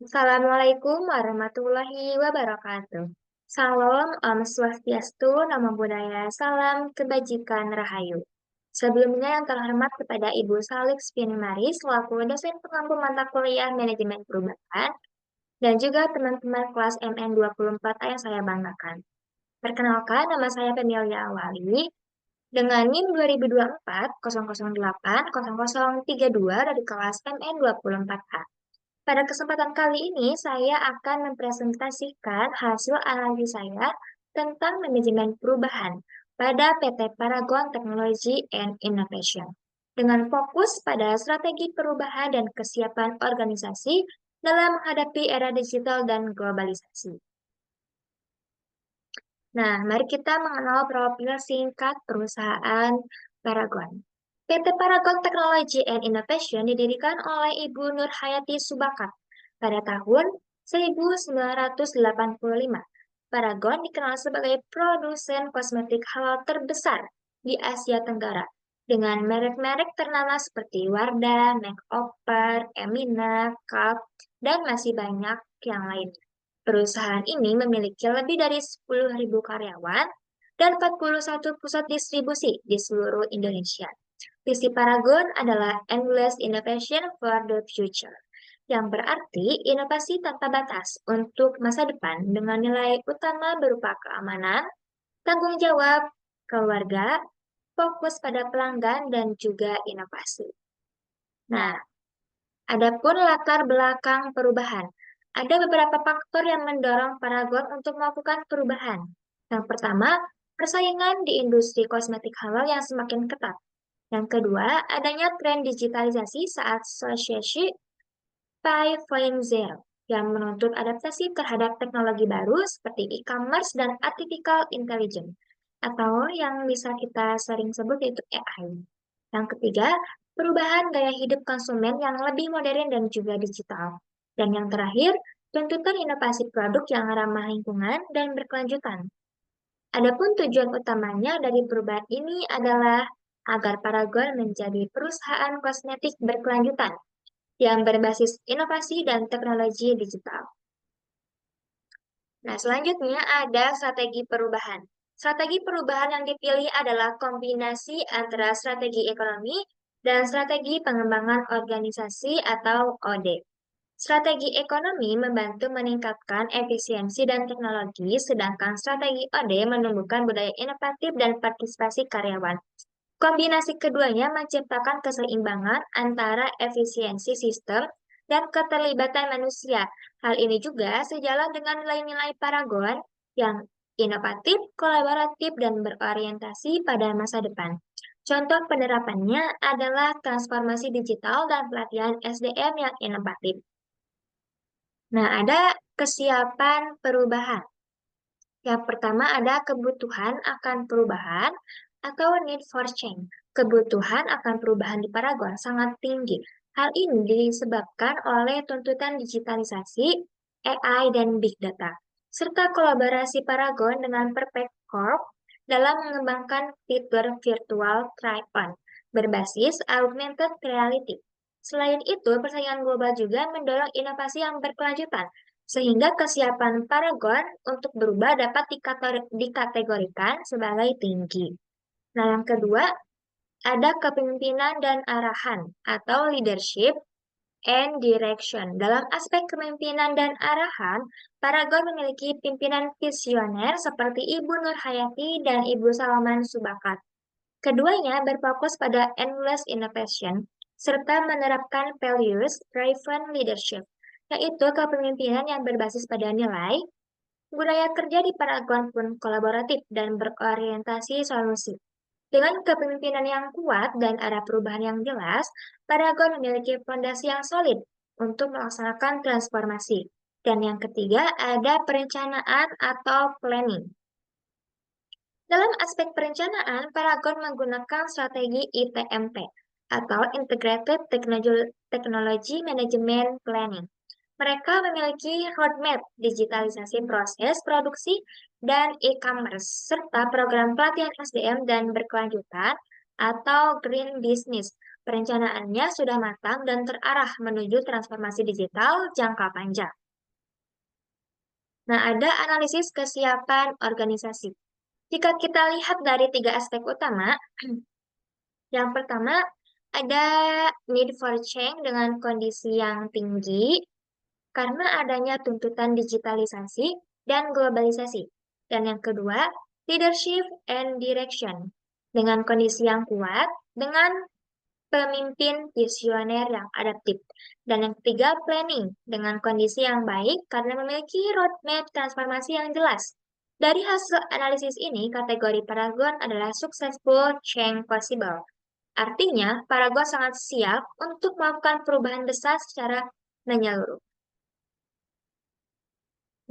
Assalamualaikum warahmatullahi wabarakatuh. Salam Om Swastiastu, Namo Buddhaya, salam kebajikan Rahayu. Sebelumnya yang terhormat kepada Ibu Salik Spinimari selaku dosen pengampu mata kuliah manajemen perubahan dan juga teman-teman kelas MN 24 yang saya banggakan. Perkenalkan, nama saya Pemilia Awali dengan NIM 2024 008 0032 dari kelas MN 24A. Pada kesempatan kali ini, saya akan mempresentasikan hasil analisis saya tentang manajemen perubahan pada PT Paragon Technology and Innovation, dengan fokus pada strategi perubahan dan kesiapan organisasi dalam menghadapi era digital dan globalisasi. Nah, mari kita mengenal profil singkat perusahaan Paragon. PT Paragon Technology and Innovation didirikan oleh Ibu Nur Hayati Subakat pada tahun 1985. Paragon dikenal sebagai produsen kosmetik halal terbesar di Asia Tenggara dengan merek-merek ternama seperti Wardah, Makeover, Emina, Kalk, dan masih banyak yang lain. Perusahaan ini memiliki lebih dari 10.000 karyawan dan 41 pusat distribusi di seluruh Indonesia. Visi Paragon adalah Endless Innovation for the Future, yang berarti inovasi tanpa batas untuk masa depan dengan nilai utama berupa keamanan, tanggung jawab, keluarga, fokus pada pelanggan, dan juga inovasi. Nah, adapun latar belakang perubahan, ada beberapa faktor yang mendorong Paragon untuk melakukan perubahan. Yang pertama, persaingan di industri kosmetik halal yang semakin ketat. Yang kedua, adanya tren digitalisasi saat Society 5.0 yang menuntut adaptasi terhadap teknologi baru seperti e-commerce dan artificial intelligence, atau yang bisa kita sering sebut yaitu AI. Yang ketiga, perubahan gaya hidup konsumen yang lebih modern dan juga digital. Dan yang terakhir, tuntutan inovasi produk yang ramah lingkungan dan berkelanjutan. Adapun tujuan utamanya dari perubahan ini adalah agar Paragon menjadi perusahaan kosmetik berkelanjutan yang berbasis inovasi dan teknologi digital. Nah, selanjutnya ada strategi perubahan. Strategi perubahan yang dipilih adalah kombinasi antara strategi ekonomi dan strategi pengembangan organisasi atau OD. Strategi ekonomi membantu meningkatkan efisiensi dan teknologi, sedangkan strategi OD menumbuhkan budaya inovatif dan partisipasi karyawan. Kombinasi keduanya menciptakan keseimbangan antara efisiensi sistem dan keterlibatan manusia. Hal ini juga sejalan dengan nilai-nilai Paragon yang inovatif, kolaboratif, dan berorientasi pada masa depan. Contoh penerapannya adalah transformasi digital dan pelatihan SDM yang inovatif. Nah, ada kesiapan perubahan. Yang pertama ada kebutuhan akan perubahan atau need for change. Kebutuhan akan perubahan di Paragon sangat tinggi. Hal ini disebabkan oleh tuntutan digitalisasi, AI, dan big data, serta kolaborasi Paragon dengan Perfect Corp dalam mengembangkan fitur virtual try-on berbasis augmented reality. Selain itu, persaingan global juga mendorong inovasi yang berkelanjutan, sehingga kesiapan Paragon untuk berubah dapat dikategorikan sebagai tinggi. Nah, yang kedua, ada kepemimpinan dan arahan atau leadership and direction. Dalam aspek kepemimpinan dan arahan, Paragon memiliki pimpinan visioner seperti Ibu Nur Hayati dan Ibu Salaman Subakat. Keduanya berfokus pada endless innovation serta menerapkan values-driven leadership, yaitu kepemimpinan yang berbasis pada nilai. Budaya kerja di Paragon pun kolaboratif dan berorientasi solusi. Dengan kepemimpinan yang kuat dan arah perubahan yang jelas, Paragon memiliki fondasi yang solid untuk melaksanakan transformasi. Dan yang ketiga, ada perencanaan atau planning. Dalam aspek perencanaan, Paragon menggunakan strategi ITMP atau Integrated Technology Management Planning. Mereka memiliki roadmap digitalisasi proses produksi dan e-commerce, serta program pelatihan SDM dan berkelanjutan atau green business Perencanaannya sudah matang dan terarah menuju transformasi digital jangka panjang. Nah, ada analisis kesiapan organisasi. Jika kita lihat dari tiga aspek utama, yang pertama ada need for change dengan kondisi yang tinggi karena adanya tuntutan digitalisasi dan globalisasi. Dan yang kedua, leadership and direction dengan kondisi yang kuat dengan pemimpin visioner yang adaptif. Dan yang ketiga, planning dengan kondisi yang baik karena memiliki roadmap transformasi yang jelas. Dari hasil analisis ini, kategori Paragon adalah successful change possible. Artinya, Paragon sangat siap untuk melakukan perubahan besar secara menyeluruh.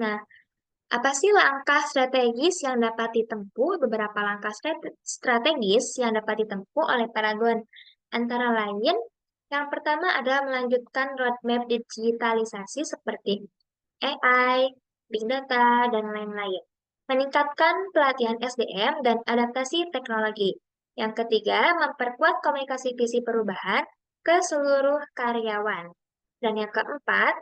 Nah, apa sih langkah strategis yang dapat ditempuh? Beberapa langkah strategis yang dapat ditempuh oleh Paragon. Antara lain, yang pertama adalah melanjutkan roadmap digitalisasi seperti AI, Big Data, dan lain-lain. Meningkatkan pelatihan SDM dan adaptasi teknologi. Yang ketiga, memperkuat komunikasi visi perubahan ke seluruh karyawan. Dan yang keempat,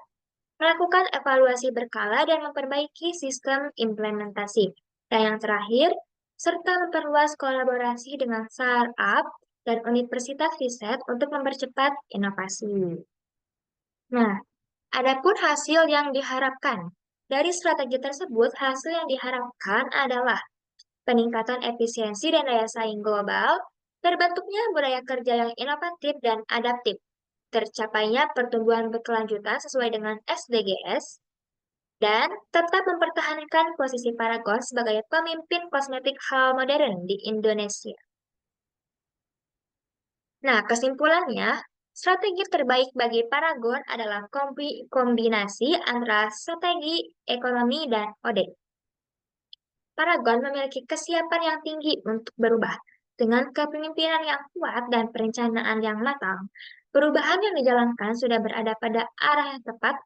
melakukan evaluasi berkala dan memperbaiki sistem implementasi. Dan yang terakhir, serta memperluas kolaborasi dengan startup dan universitas riset untuk mempercepat inovasi. Nah, adapun hasil yang diharapkan. Dari strategi tersebut, hasil yang diharapkan adalah peningkatan efisiensi dan daya saing global, terbentuknya budaya kerja yang inovatif dan adaptif, tercapainya pertumbuhan berkelanjutan sesuai dengan SDGs, dan tetap mempertahankan posisi Paragon sebagai pemimpin kosmetik halal modern di Indonesia. Nah, kesimpulannya, strategi terbaik bagi Paragon adalah kombinasi antara strategi ekonomi dan OD. Paragon memiliki kesiapan yang tinggi untuk berubah. Dengan kepemimpinan yang kuat dan perencanaan yang matang, perubahan yang dijalankan sudah berada pada arah yang tepat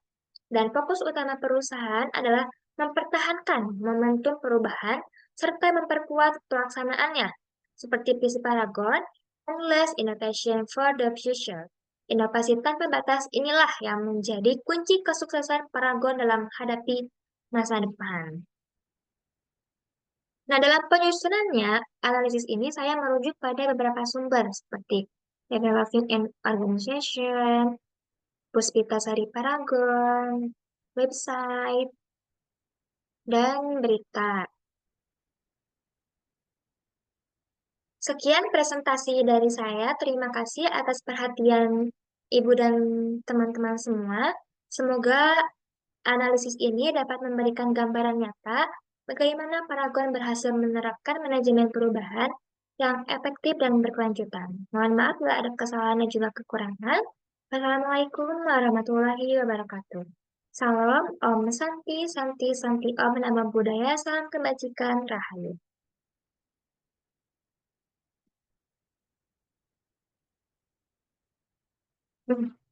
dan fokus utama perusahaan adalah mempertahankan momentum perubahan serta memperkuat pelaksanaannya, seperti visi Paragon, Endless Innovation for the Future. Inovasi tanpa batas inilah yang menjadi kunci kesuksesan Paragon dalam menghadapi masa depan. Nah, dalam penyusunannya, analisis ini saya merujuk pada beberapa sumber seperti Developing and Organization, Puspitasari Paragon, website, dan berita. Sekian presentasi dari saya. Terima kasih atas perhatian Ibu dan teman-teman semua. Semoga analisis ini dapat memberikan gambaran nyata bagaimana Paragon berhasil menerapkan manajemen perubahan yang efektif dan berkelanjutan. Mohon maaf bila ada kesalahan dan juga kekurangan. Wassalamualaikum warahmatullahi wabarakatuh. Salam Om Santi Santi Santi Om Nama Budaya. Salam Kebajikan Rahayu. Hmm.